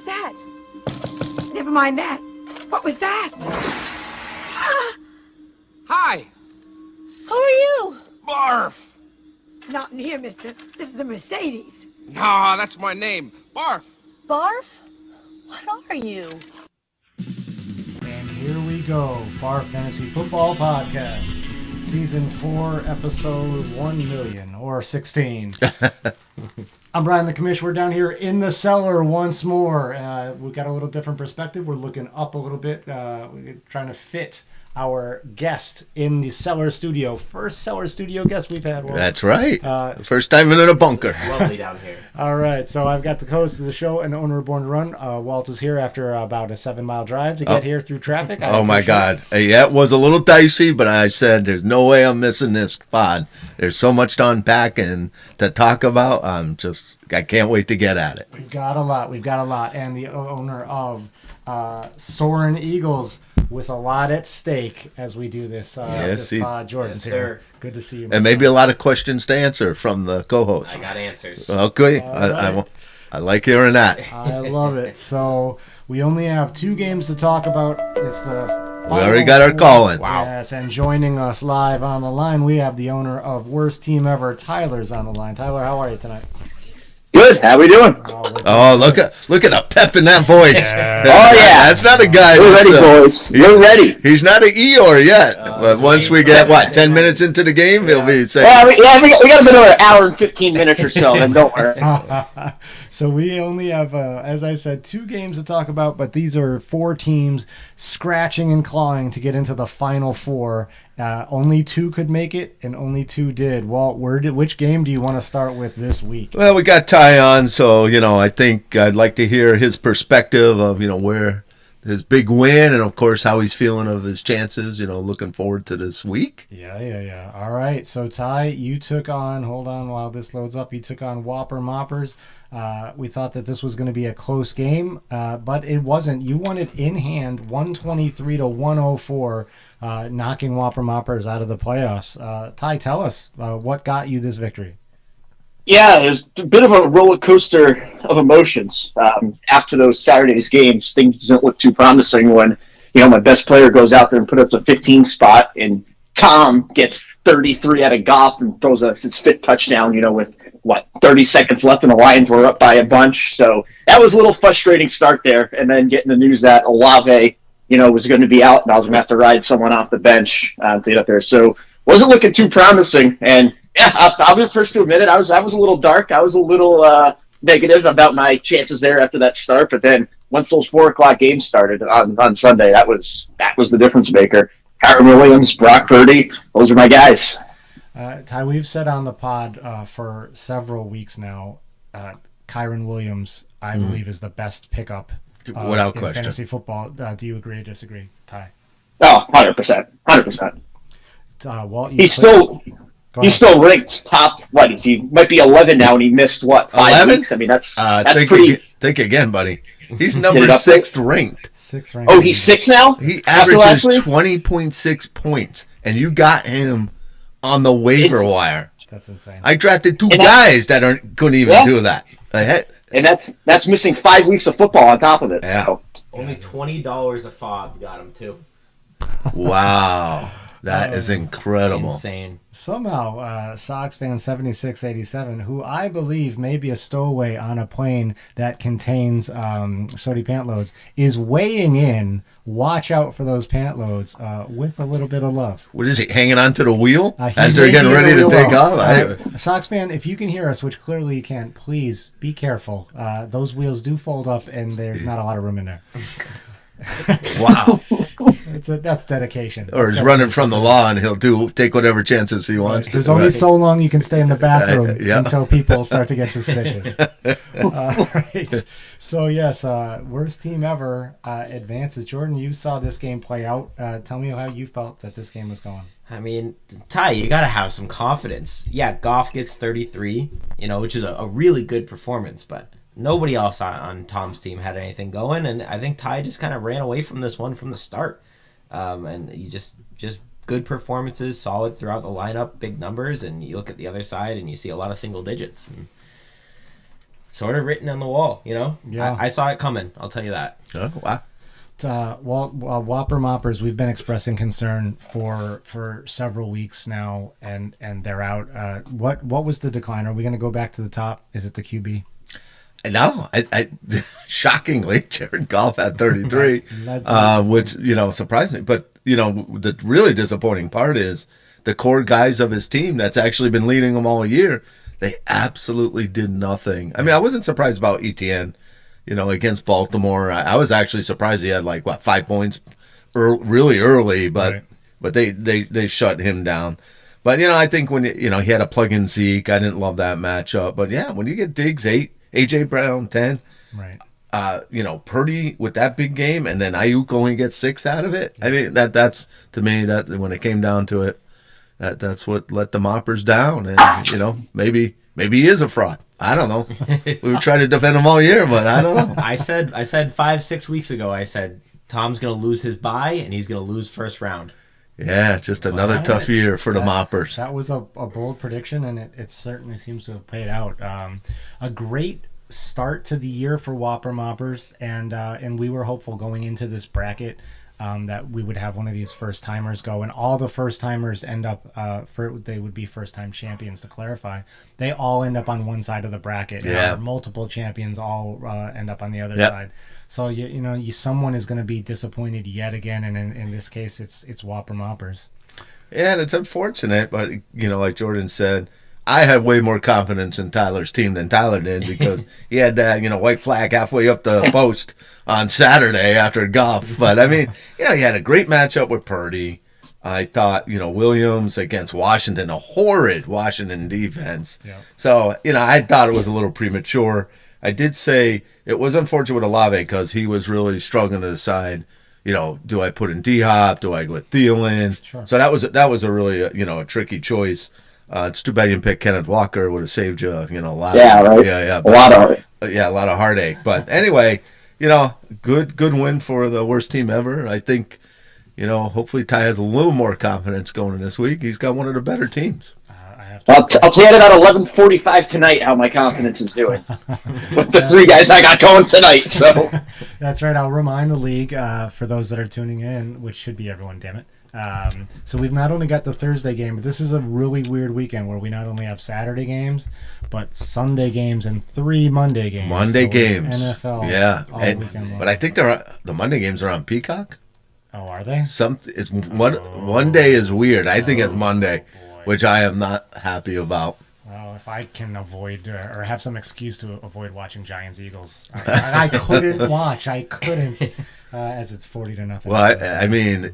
was that? Never mind that. What was that? Hi! Who are you? BARFF! Not in here, mister. This is a Mercedes. Nah, that's my name. BARFF! BARFF? What are you? And here we go, BARFF Fantasy Football Podcast, Season 4, Episode 1 million, or 16. I'm Brian the Commish. We're down here in the cellar once more. We've got a little different perspective. We're looking up a little bit. We're trying to fit our guest in the cellar studio. First cellar studio guest we've had. Well, that's right. First time in a bunker. Lovely down here. All right, so I've got the host of the show and the owner of Born to Run. Walt is here after about a 7-mile drive to get here through traffic. Oh my God. Yeah, it was a little dicey, but I said there's no way I'm missing this pod. There's so much to unpack and to talk about. I can't wait to get at it. We've got a lot. And the owner of Soarin Eagles, with a lot at stake as we do this. Jordan's here. Good to see you. And maybe a lot of questions to answer from the co-host. I got answers. Okay. Right. I like hearing that. I love it. So we only have 2 games to talk about. It's the we already got our call in. Wow. Yes, and joining us live on the line, we have the owner of Worst Team Ever, Tyler's on the line. Tyler, how are you tonight? Good. How we doing? Oh, look at the pep in that voice. Yeah. Oh yeah, that's not a guy. We're ready, boys. We're ready. He's not an Eeyore yet. But once we get 10 minutes into the game, he'll be saying. Well, we got another hour and 15 minutes or so. Then don't worry. So we only have, as I said, 2 games to talk about, but these are 4 teams scratching and clawing to get into the final 4. Only 2 could make it, and only 2 did. Walt, which game do you want to start with this week? Well, we got Ty on, so I think I'd like to hear his perspective of where his big win, and of course how he's feeling of his chances. Looking forward to this week. Yeah. All right, so Ty, you took on. Hold on while this loads up. You took on Whopper Moppers. We thought that this was going to be a close game, but it wasn't. You won it in hand, 123-104, knocking Whopper Moppers out of the playoffs. Ty, tell us what got you this victory. Yeah, it was a bit of a roller coaster of emotions. After those Saturday's games, things didn't look too promising when my best player goes out there and put up the 15 spot, and Tom gets 33 out of golf and throws his 5th touchdown. With 30 seconds left, and the Lions were up by a bunch. So that was a little frustrating start there. And then getting the news that Olave, was going to be out, and I was going to have to ride someone off the bench to get up there. So wasn't looking too promising. And yeah, I'll be the first to admit it. I was a little dark. I was a little negative about my chances there after that start. But then once those 4:00 games started on Sunday, that was the difference maker. Kyron Williams, Brock Purdy, those are my guys. Ty, we've said on the pod for several weeks now, Kyron Williams, I believe, is the best pickup without in question. Fantasy football. Do you agree or disagree, Ty? Oh, 100%. 100%. Walt, he's still ranked top. He might be 11 now, and he missed 5 11? weeks. I mean, that's think pretty. Think again, buddy. He's number 6th ranked. 6th ranked. Oh, he's 6 now. He averages 20.6 points, and you got him on the waiver wire. That's insane. I drafted 2 guys that couldn't even do that. And that's missing 5 weeks of football on top of it. Yeah. So. Only $20 a fob got him too. Wow. That is incredible. Insane. Somehow, Sox fan 7687, who I believe may be a stowaway on a plane that contains sody pant loads, is weighing in. Watch out for those pant loads with a little bit of love. What is he, hanging onto the wheel as He's they're getting ready to take off? Sox fan, if you can hear us, which clearly you can't, please be careful. Those wheels do fold up, and there's not a lot of room in there. Wow. That's dedication. Or he's running from the law, and he'll take whatever chances he wants. There's only so long you can stay in the bathroom until people start to get suspicious. Right. So yes, worst team ever advances. Jordan, you saw this game play out. Tell me how you felt that this game was going. I mean, Ty, you got to have some confidence. Yeah, Goff gets 33, which is a really good performance, but nobody else on Tom's team had anything going, and I think Ty just kind of ran away from this one from the start. And you just good performances, solid throughout the lineup, big numbers, and you look at the other side and you see a lot of single digits. And sort of written on the wall, you know? Yeah. I saw it coming, I'll tell you that. Oh, wow. Whopper Moppers, we've been expressing concern for several weeks now, and they're out. What was the decline? Are we going to go back to the top? Is it the QB? No, I shockingly, Jared Goff had 33, which, surprised me. But, the really disappointing part is the core guys of his team that's actually been leading them all year, they absolutely did nothing. I mean, I wasn't surprised about ETN, against Baltimore. I was actually surprised he had 5 points really early, but Right. but they shut him down. But, I think when, he had a plug-in Zeke, I didn't love that matchup. But, yeah, when you get Diggs 8, A.J. Brown 10, Right. Purdy with that big game, and then Ayuk only gets 6 out of it. I mean, that's to me, that when it came down to it, that's what let the Moppers down. And maybe he is a fraud. I don't know. We were trying to defend him all year, but I don't know. I said 5-6 weeks ago, I said Tom's going to lose his bye and he's going to lose first round. Yeah, just another tough year for the Moppers. That was a bold prediction, and it certainly seems to have played out. A great start to the year for Whopper Moppers, and we were hopeful going into this bracket that we would have one of these first timers go, and all the first timers end up they would be first time champions. To clarify, they all end up on one side of the bracket. Yeah. Multiple champions all end up on the other Yep. side. So someone is going to be disappointed yet again, and in this case, it's Whopper Moppers. Yeah, and it's unfortunate, but like Jordan said, I had way more confidence in Tyler's team than Tyler did because he had that, white flag halfway up the post on Saturday after Goff. But I mean, he had a great matchup with Purdy. I thought, Williams against Washington, a horrid Washington defense. Yeah. So, I thought it was a little premature. I did say it was unfortunate with Olave because he was really struggling to decide, do I put in D-Hop? Do I go with Thielen? Sure. So that was a really, a tricky choice. It's too bad you didn't pick Kenneth Walker. Would have saved you, a lot. Yeah, right. Yeah. A lot of it. Yeah, a lot of heartache. But anyway, good win for the worst team ever. I think, hopefully Ty has a little more confidence going in this week. He's got one of the better teams. I'll tell you at 11:45 tonight how my confidence is doing with the 3 guys I got going tonight. So That's right. I'll remind the league for those that are tuning in, which should be everyone, damn it. So we've not only got the Thursday game, but this is a really weird weekend where we not only have Saturday games, but Sunday games and 3 Monday games. Monday So it's games. NFL. Yeah. all And- weekend long. but I think the Monday games are on Peacock. Oh, are they? It's one day is weird. I think it's Monday, which I am not happy about. Well, if I can avoid or have some excuse to avoid watching Giants Eagles, I couldn't watch. I couldn't, as it's 40-0. Well, I mean,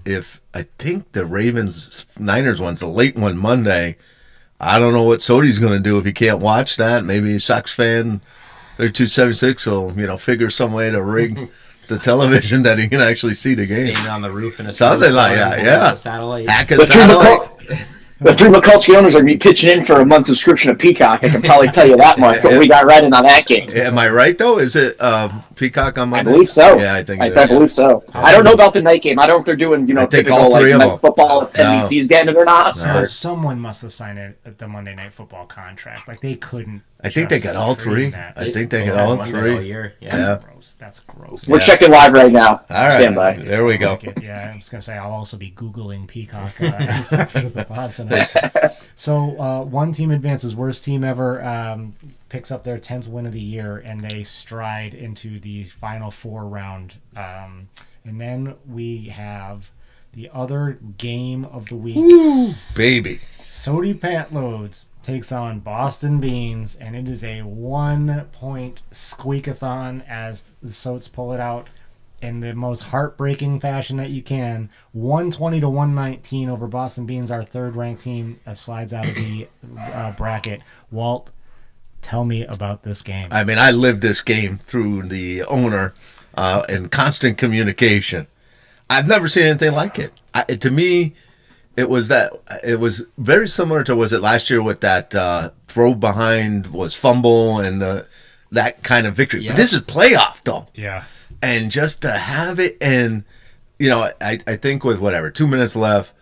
I think the Ravens Niners one's the late one Monday. I don't know what Sodi's going to do if he can't watch that. Maybe a Sox fan, 3276 will figure some way to rig the television that he can actually see the game. Standing on the roof in a Something like that, yeah. Satellite. Hack a the satellite. The 3 Mikulski owners are going to be pitching in for a month subscription of Peacock. I can probably tell you that much. What we got right in on that game. Am I right though? Is it Peacock on I Monday? believe so. Yeah, I think. I believe so. I don't know about the night game. I don't know if they're doing, I think typical all 3 of night them. football if NBC's getting it or not. So someone must have signed it at the Monday Night Football contract. Like they couldn't. I think they just got all stream 3. that. I think they They've got had all Monday 3. all year. Yeah. Gross. That's gross. We're checking live right now. All right. Stand by. There we go. Yeah, I'm just gonna say I'll also be Googling Peacock after the pod tonight. So one team advances, worst team ever, picks up their 10th win of the year, and they stride into the final 4 round. And then we have the other game of the week. Baby. Sody Pantloads takes on Boston Beans, and it is a 1-point squeakathon as the Soats pull it out in the most heartbreaking fashion that you can. 120 to 119 over Boston Beans, our 3rd-ranked team, slides out of the bracket. Walt, tell me about this game. I mean, I lived this game through the owner in constant communication. I've never seen anything like it. To me, it was very similar to, was it last year with that throw behind was fumble and that kind of victory. Yeah. But this is playoff, though. Yeah. And just to have it, and, I think with 2 minutes left,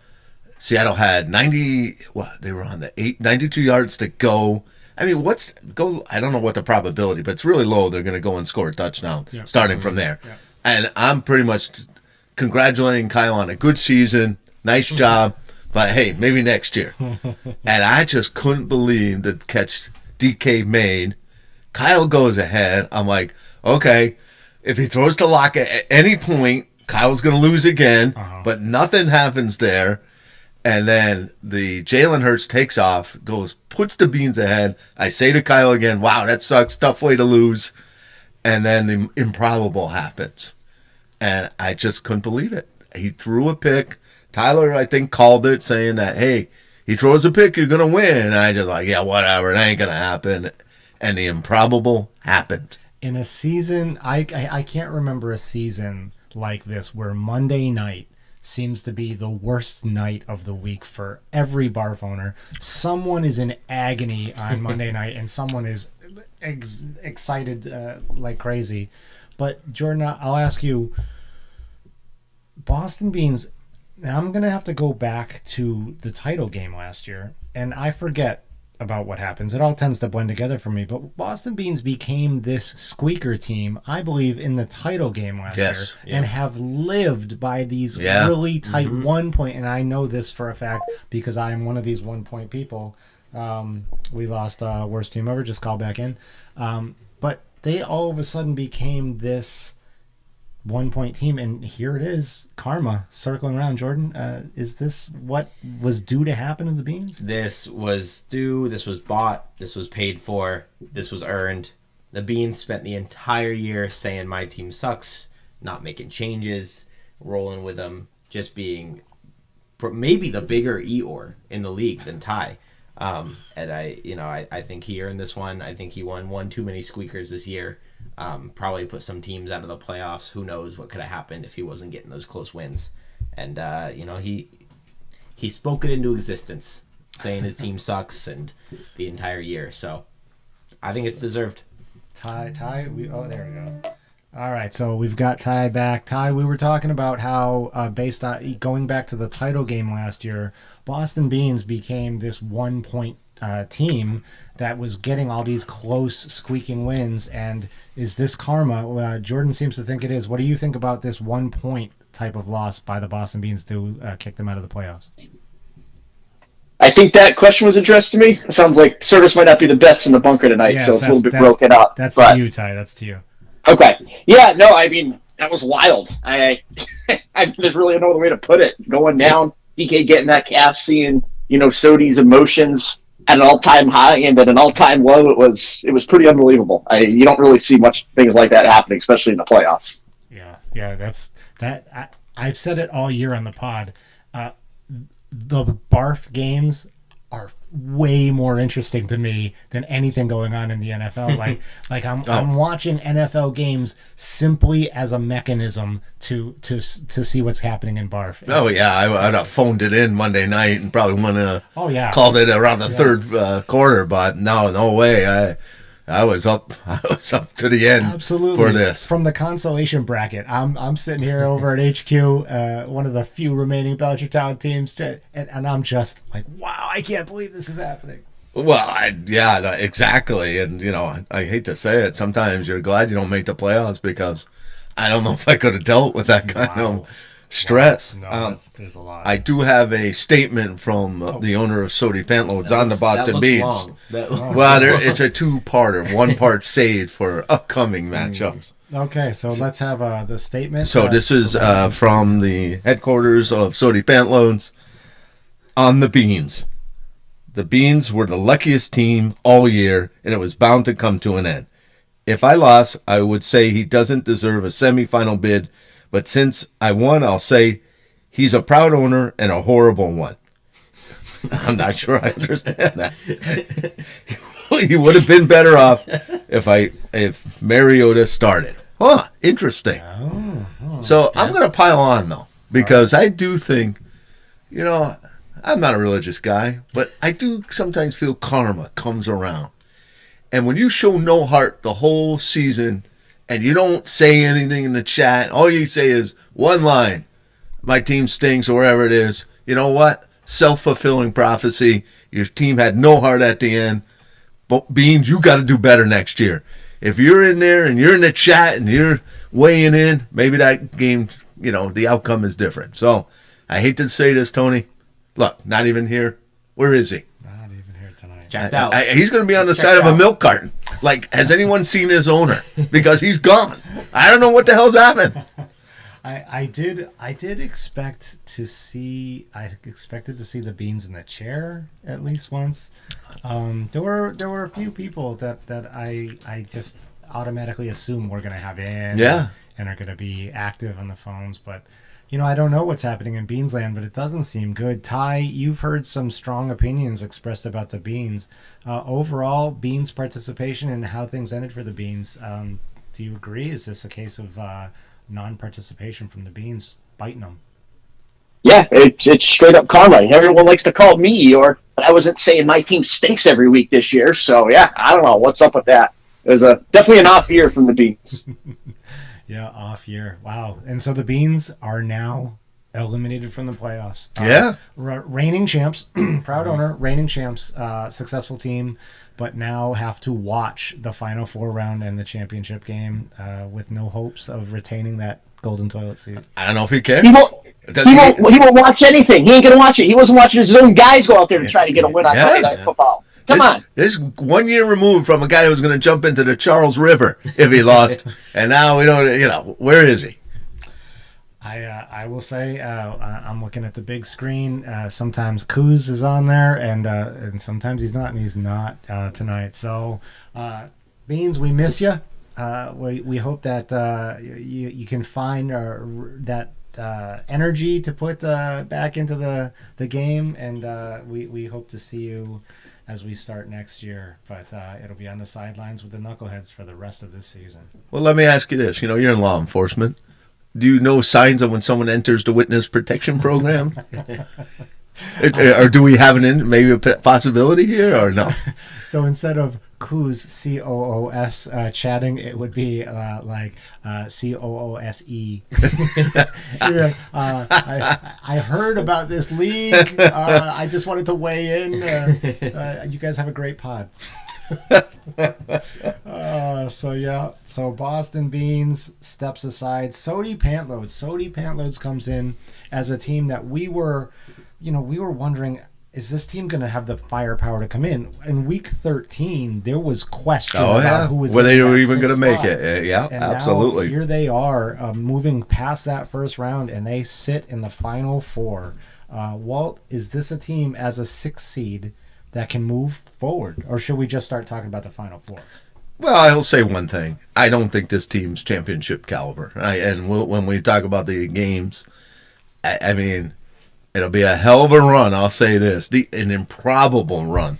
Seattle had 92 yards to go. I mean, I don't know what the probability, but it's really low. They're going to go and score a touchdown starting from there. Yeah. And I'm pretty much congratulating Kyle on a good season. Nice job. But hey, maybe next year. And I just couldn't believe the catch DK made. Kyle goes ahead. I'm like, okay, if he throws to Lockett at any point, Kyle's going to lose again. But nothing happens there. And then the Jalen Hurts takes off, puts the Beans ahead. I say to Kyle again, wow, that sucks. Tough way to lose. And then the improbable happens. And I just couldn't believe it. He threw a pick. Tyler, I think, called it, saying that, hey, he throws a pick, you're going to win. And I just like, yeah, whatever. It ain't going to happen. And the improbable happened. In a season, I can't remember a season like this where Monday night seems to be the worst night of the week for every BARFF owner. Someone is in agony on Monday night, and someone is excited like crazy. But Jordan, I'll ask you, Boston Beans. Now I'm gonna have to go back to the title game last year, and I forget about what happens. It all tends to blend together for me. But Boston Beans became this squeaker team, I believe, in the title game last year, and have lived by these really tight 1 point. And I know this for a fact because I am one of these 1 point people. We lost worst team ever. Just call back in. But they all of a sudden became this 1 point team, and here it is, karma circling around. Jordan, is this what was due to happen to the Beans? This was due, this was bought, this was paid for, this was earned. The Beans spent the entire year saying my team sucks, not making changes, rolling with them, just being maybe the bigger Eeyore in the league than Ty. And I think he earned this one. I think he won one too many squeakers this year. Probably put some teams out of the playoffs. Who knows what could have happened if he wasn't getting those close wins. And he spoke it into existence, saying his team sucks and the entire year. So I think it's deserved. Ty, there he goes. All right, so we've got Ty back. Ty, we were talking about how, based on going back to the title game last year, Boston Beans became this 1 point team that was getting all these close, squeaking wins. And is this karma? Jordan seems to think it is. What do you think about this 1 point type of loss by the Boston Beans to kick them out of the playoffs? I think that question was addressed to me. It sounds like service might not be the best in the bunker tonight, so it's a little bit broken up. That's to you, Ty. That's to you. Okay. Yeah, no, I mean, that was wild. There's really no other way to put it. Going down, DK getting that calf, seeing, Sodi's emotions at an all-time high and at an all-time low. It was pretty unbelievable. You don't really see much things like that happening, especially in the playoffs. Yeah, that's that. I've said it all year on the pod. The BARFF games are way more interesting to me than anything going on in the NFL. I'm watching NFL games simply as a mechanism to see what's happening in BARFF. Oh yeah, I'd have phoned it in Monday night and probably called it around the third quarter, but no way. I was up to the end. Absolutely. For this. From the consolation bracket, I'm sitting here over at HQ, one of the few remaining Belchertown teams, and I'm just like, wow, I can't believe this is happening. Well, exactly. And, I hate to say it, sometimes you're glad you don't make the playoffs because I don't know if I could have dealt with that kind of stress. Wow. No, there's a lot. I do have a statement from the owner of Sodi Pantaloons on the Boston Beans. It's a two-parter. One part saved for upcoming matchups. Okay, so let's have the statement. So this is from the headquarters of Sodi Pantaloons on the Beans. The Beans were the luckiest team all year, and it was bound to come to an end. If I lost, I would say he doesn't deserve a semifinal bid. But since I won, I'll say he's a proud owner and a horrible one. I'm not sure I understand that. He would have been better off if Mariota started. Huh, interesting. So I'm going to pile on, though, because I do think, I'm not a religious guy, but I do sometimes feel karma comes around. And when you show no heart the whole season and you don't say anything in the chat, all you say is one line, my team stinks, or wherever it is. You know what? Self-fulfilling prophecy. Your team had no heart at the end. But Beans, you got to do better next year. If you're in there and you're in the chat and you're weighing in, maybe that game, the outcome is different. So I hate to say this, Tony. Look, not even here. Where is he? Not even here tonight. Checked out. He's going to be on the side of a milk carton. Like, has anyone seen his owner? Because he's gone. I don't know what the hell's happened. I did expect to see. I expected to see the Beans in the chair at least once. There were a few people that I just automatically assume we're gonna have in. Yeah. And are gonna be active on the phones, but. I don't know what's happening in Beansland, but it doesn't seem good. Ty, you've heard some strong opinions expressed about the Beans. Overall, Beans participation and how things ended for the Beans. Do you agree? Is this a case of non-participation from the Beans biting them? Yeah, it's straight up karma. Everyone likes to call me but I wasn't saying my team stinks every week this year. So yeah, I don't know what's up with that. It was definitely an off year from the Beans. Yeah, off year. Wow. And so the Beans are now eliminated from the playoffs. Yeah. Reigning champs, proud owner, reigning champs, successful team, but now have to watch the Final Four round and the championship game with no hopes of retaining that golden toilet seat. I don't know if he cares. He won't watch anything. He ain't going to watch it. He wasn't watching his own guys go out there to try to get a win on Monday Night Football. Come on. This 1 year removed from a guy who was going to jump into the Charles River if he lost, and now we don't. Where is he? I will say I'm looking at the big screen. Sometimes Kuz is on there, and sometimes he's not, and he's not tonight. So, Beans, we miss you. We hope that you can find that energy to put back into the game, and we hope to see you as we start next year, but it'll be on the sidelines with the knuckleheads for the rest of this season. Well, let me ask you this. You're in law enforcement. Do you know signs of when someone enters the witness protection program? Or do we have maybe a possibility here or no? So instead of Coos, C-O-O-S, chatting, it would be like C-O-O-S-E. I heard about this league. I just wanted to weigh in. You guys have a great pod. So Boston Beans steps aside. Sody Pantloads comes in as a team that we were wondering, is this team going to have the firepower to come in? In week 13, there was question about who was whether they were even going to make it. Yeah, and absolutely. Now, here they are moving past that first round, and they sit in the Final Four. Walt, is this a team as a 6th seed that can move forward, or should we just start talking about the Final Four? Well, I'll say one thing. I don't think this team's championship caliber. When we talk about the games, I mean, it'll be a hell of a run, I'll say this. An improbable run.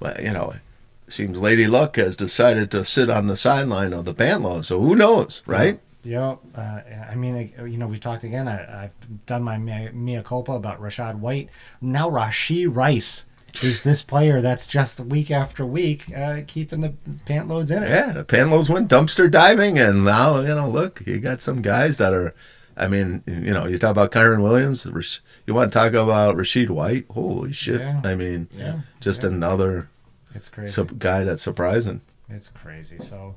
But, it seems Lady Luck has decided to sit on the sideline of the Pantloads, so who knows, right? Yeah. We talked again. I've done my mea culpa about Rashad White. Now Rashee Rice is this player that's just week after week keeping the Pantloads in it. Yeah, the Pantloads went dumpster diving, and now, look, you got some guys that are, you talk about Kyron Williams, you want to talk about Rashid White? Holy shit. Yeah. Another it's crazy. Guy that's surprising. It's crazy. So,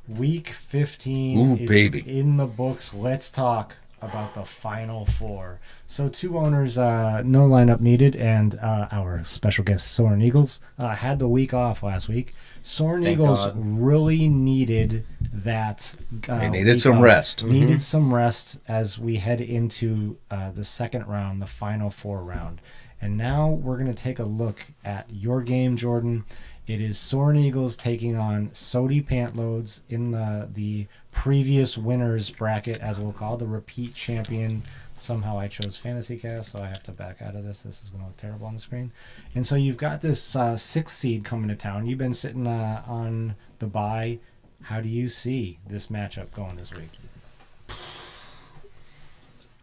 week 15 is in the books. Let's talk about the Final Four. So 2 owners, no lineup needed, and our special guest, Soarin Eagles, had the week off last week. Soarin Eagles really needed that. They needed some rest. Needed some rest as we head into the second round, the Final Four round. And now we're going to take a look at your game, Jordan. It is Soarin Eagles taking on Sody Pantloads in the previous winners bracket, as we'll call the repeat champion. Somehow I chose Fantasy Cast, so I have to back out of this. This is going to look terrible on the screen. And so you've got this 6th seed coming to town. You've been sitting on the bye. How do you see this matchup going this week?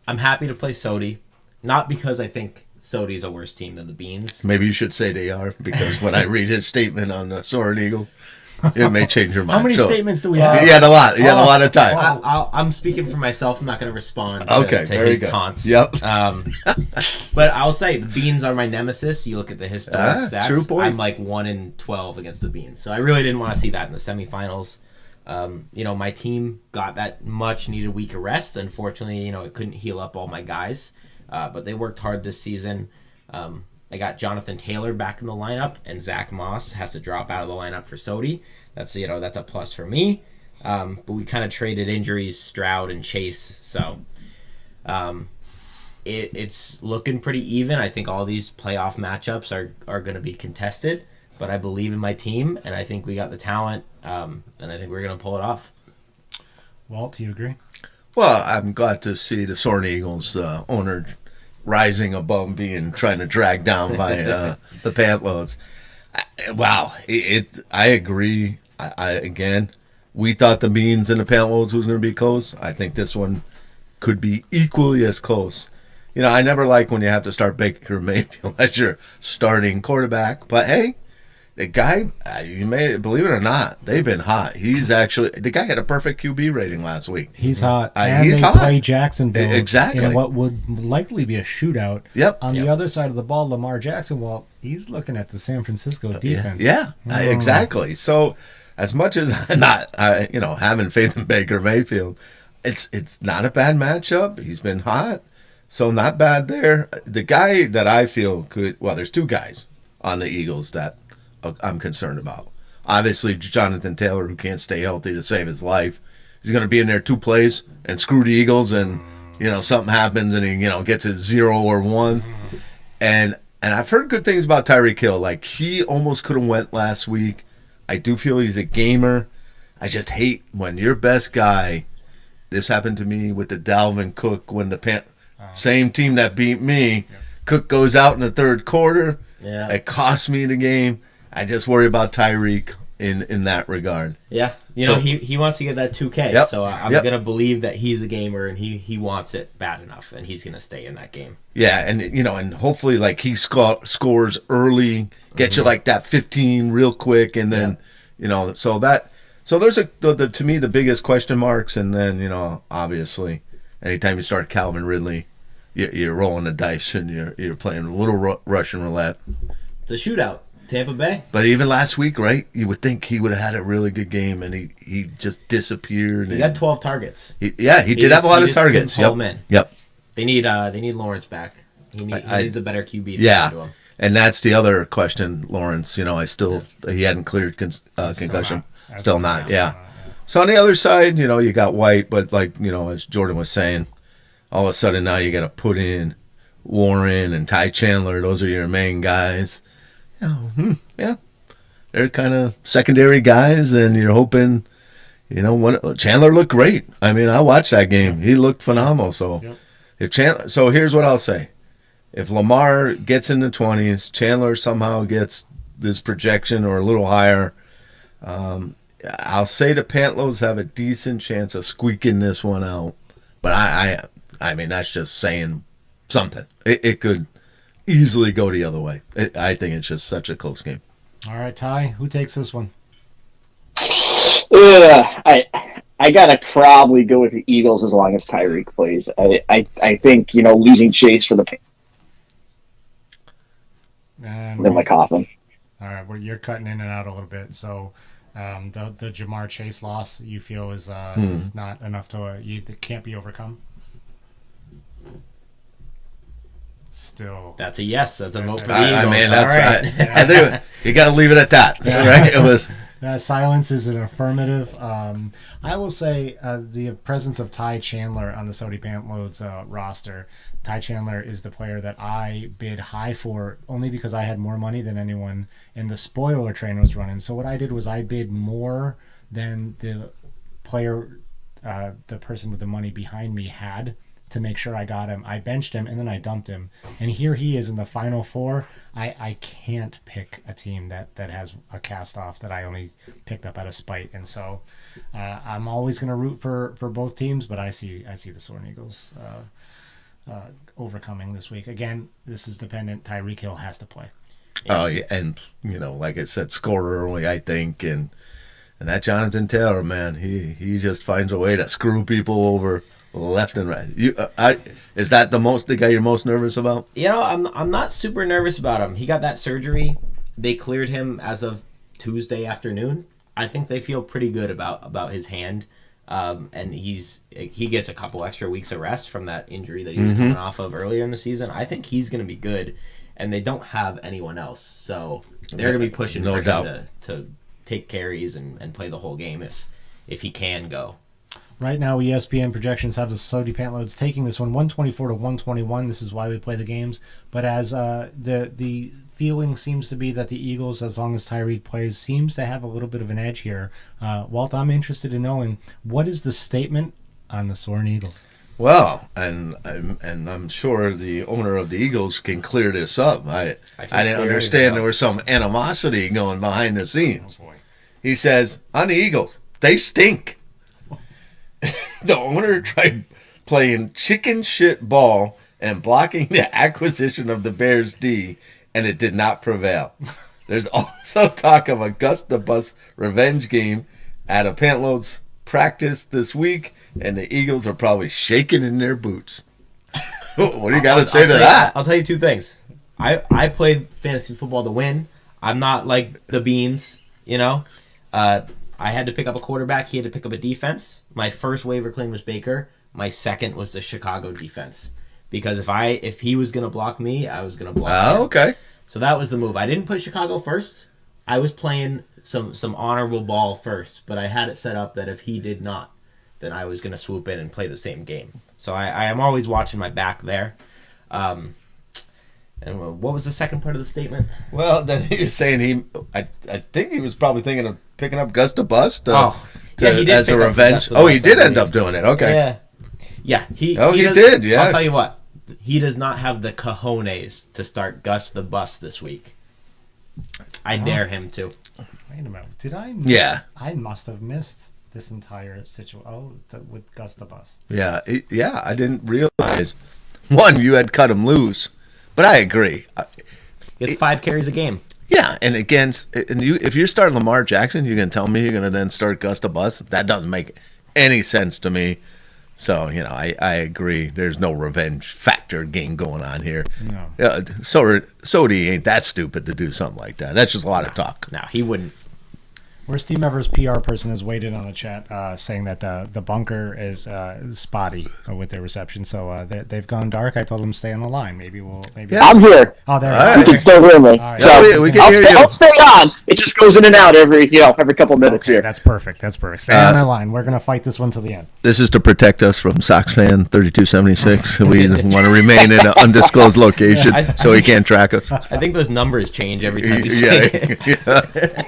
I'm happy to play Sody, not because I think Sody's a worse team than the Beans. Maybe you should say they are, because when I read his statement on the Soarin Eagle, it may change your mind. How many So, statements do we have? You had a lot. You had a lot of time. I'm speaking for myself. I'm not going to respond Okay, to very his good. taunts. Yep. But I'll say the Beans are my nemesis. You look at the historic stats. True point. I'm like 1-12 against the Beans. So I really didn't want to see that in the semifinals. My team got that much needed week of rest. Unfortunately, it couldn't heal up all my guys. But they worked hard this season. I got Jonathan Taylor back in the lineup, and Zach Moss has to drop out of the lineup for Sodi. That's a plus for me. But we kind of traded injuries, Stroud and Chase. So it's looking pretty even. I think all these playoff matchups are going to be contested. But I believe in my team, and I think we got the talent, and I think we're going to pull it off. Walt, do you agree? Well, I'm glad to see the Soarin Eagles owner rising above being trying to drag down by the Pantloads. I agree. Again, we thought the Beans and the Pantloads was going to be close. I think this one could be equally as close. I never like when you have to start Baker Mayfield as your starting quarterback, but hey, the guy, you may believe it or not, they've been hot. The guy had a perfect QB rating last week. He's hot. And he's they hot. play Jacksonville Exactly. in what would likely be a shootout. Yep. On the other side of the ball, Lamar Jackson, well, he's looking at the San Francisco defense. Yeah, exactly. So as much as I'm not, having faith in Baker Mayfield, it's not a bad matchup. He's been hot, so not bad there. The guy that I feel there's two guys on the Eagles that I'm concerned about. Obviously, Jonathan Taylor, who can't stay healthy to save his life. He's going to be in there 2 plays and screw the Eagles, and something happens and he gets his 0 or 1. And I've heard good things about Tyreek Hill. Like, he almost could have went last week. I do feel he's a gamer. I just hate when your best guy. This happened to me with the Dalvin Cook when the same team that beat me. Cook goes out in the third quarter. Yeah. It cost me the game. I just worry about Tyreek in that regard. Yeah. He wants to get that 2K. Yep. So I'm going to believe that he's a gamer and he wants it bad enough and he's going to stay in that game. Yeah, and hopefully like he scores early, get you like that 15 real quick, and then so there's to me the biggest question marks, and then obviously anytime you start Calvin Ridley, you're rolling the dice and you're playing a little Russian roulette. It's a shootout. Tampa Bay. But even last week, right? You would think he would have had a really good game, and he just disappeared. He got 12 targets. He did have a lot of targets. Yep. They need Lawrence back. He needs a better QB. Yeah. To him. And that's the other question, Lawrence. He hadn't cleared concussion. Still not. Yeah. So on the other side, you got White, but as Jordan was saying, all of a sudden now you got to put in Warren and Ty Chandler. Those are your main guys. Yeah, they're kind of secondary guys, and you're hoping, Chandler looked great. I mean, I watched that game; he looked phenomenal. So, so here's what I'll say: if Lamar gets in the 20s, Chandler somehow gets this projection or a little higher, I'll say the Pantloads have a decent chance of squeaking this one out. But I mean, that's just saying something. It could easily go the other way. I think it's just such a close game. All right, Ty, who takes this one? I gotta probably go with the Eagles as long as Tyreek plays. I think losing Chase for the in my coffin. All right, well, you're cutting in and out a little bit. So the Jamar Chase loss you feel is not enough to it can't be overcome. Still, that's a yes. That's a vote for the Eagles. I mean, all right. I think you got to leave it at that, right? It was. That silence is an affirmative. I will say the presence of Ty Chandler on the Sodi Pantloads roster. Ty Chandler is the player that I bid high for only because I had more money than anyone, and the spoiler train was running. So what I did was I bid more than the player, the person with the money behind me had, to make sure I got him. I benched him and then I dumped him. And here he is in the final 4. I can't pick a team that has a cast off that I only picked up out of spite. And so I'm always going to root for both teams, but I see the Soarin Eagles overcoming this week. Again, this is dependent. Tyreek Hill has to play. Oh, yeah. And, like I said, score early, I think. And And that Jonathan Taylor, man, he just finds a way to screw people over left and right. Is that the guy you're most nervous about? You know, I'm not super nervous about him. He got that surgery. They cleared him as of Tuesday afternoon. I think they feel pretty good about his hand. And he gets a couple extra weeks of rest from that injury that he was coming off of earlier in the season. I think he's going to be good, and they don't have anyone else, so they're going to be pushing for him to take carries and play the whole game if he can go. Right now, ESPN projections have the Sody Pantloads taking this one 124 to 121. This is why we play the games. But as the feeling seems to be that the Eagles, as long as Tyreek plays, seems to have a little bit of an edge here. Walt, I'm interested in knowing, what is the statement on the Soarin Eagles? Well, and I'm sure the owner of the Eagles can clear this up. I didn't understand there was some animosity going behind the scenes. Oh, boy. He says, on the Eagles, they stink. The owner tried playing chicken shit ball and blocking the acquisition of the Bears D, and it did not prevail. There's also talk of a Gus the Bus revenge game at a Pantloads practice this week, and the Eagles are probably shaking in their boots. What do you got to say to that? I'll tell you two things. I played fantasy football to win. I'm not like the Beans, you know. I had to pick up a quarterback. He had to pick up a defense. My first waiver claim was Baker. My second was the Chicago defense. Because if he was going to block me, I was going to block him. Okay. So that was the move. I didn't put Chicago first. I was playing some honorable ball first, but I had it set up that if he did not, then I was going to swoop in and play the same game. So I am always watching my back there. And what was the second part of the statement? Well, then he was saying I think he was probably thinking of picking up Gus the Bus He did as a revenge. Oh, he did end up doing it. Okay. Yeah. He did. Yeah. I'll tell you what. He does not have the cojones to start Gus the Bus this week. I dare him to. Wait a minute. Did I? Yeah. I must have missed this entire situation. With Gus the Bus. Yeah. I didn't realize. One, you had cut him loose, but I agree. He has 5 carries a game. Yeah, and if you're starting Lamar Jackson, you're going to tell me you're going to then start Gus the Bus? That doesn't make any sense to me. So, I agree. There's no revenge factor game going on here. No. Sody ain't that stupid to do something like that. That's just a lot of talk. No, he wouldn't. Worst Team Ever's PR person has weighed in on the chat, saying that the bunker is spotty with their reception. So they've gone dark. I told them to stay on the line. Maybe. Yeah. I'm here. Oh, there. All right. You can still hear me. All right. So Yeah, we can hear you. I'll stay on. It just goes in and out every couple minutes Okay, here. that's perfect. Stay on the line. We're gonna fight this one to the end. This is to protect us from Sox fan 3276. We want to remain in an undisclosed location so he can't track us. I think those numbers change every time you say it.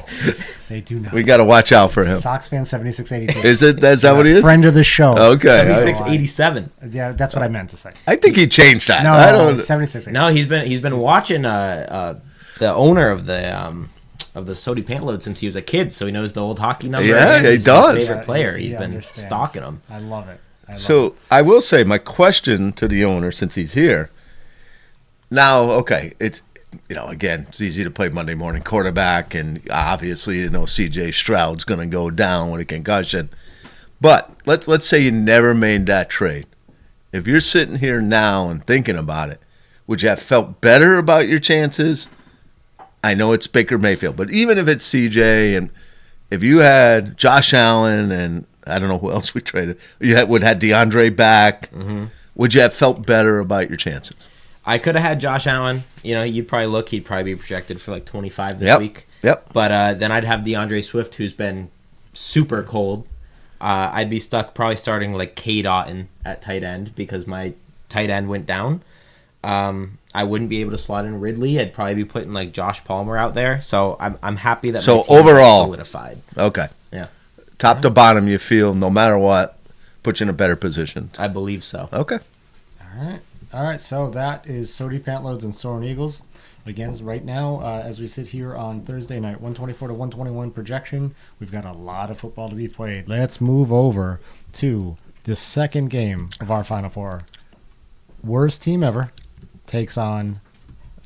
They do not. We got to watch out for him. Sox fan 7682. Is that what he is? Friend of the show. Okay. 7687. Yeah, that's what I meant to say. I think he changed that. No, I don't. it's 7682. No, he's been watching the owner of the Sody Pantload since he was a kid, so he knows the old hockey number. Yeah, and he he's does. his favorite player. He He's been understands. stalking him. I love it. So I will say my question to the owner, since he's here. Now, okay, it's again, it's easy to play Monday morning quarterback, and obviously C.J. Stroud's going to go down with a concussion. But let's say you never made that trade. If you're sitting here now and thinking about it, would you have felt better about your chances? I know it's Baker Mayfield, but even if it's C.J. and if you had Josh Allen and I don't know who else we traded, would have had DeAndre back, would you have felt better about your chances? I could have had Josh Allen. You'd probably look. He'd probably be projected for like 25 this week. Yep. But then I'd have DeAndre Swift, who's been super cold. I'd be stuck probably starting like K. Dotton at tight end because my tight end went down. I wouldn't be able to slot in Ridley. I'd probably be putting like Josh Palmer out there. So I'm happy that my team overall, is solidified. Okay. Yeah. Top to bottom, you feel no matter what, put you in a better position. I believe so. Okay. All right. So that is Sody Pantloads and Soarin Eagles. Again, right now, as we sit here on Thursday night, 124 to 121 projection, we've got a lot of football to be played. Let's move over to the second game of our Final Four. Worst team ever takes on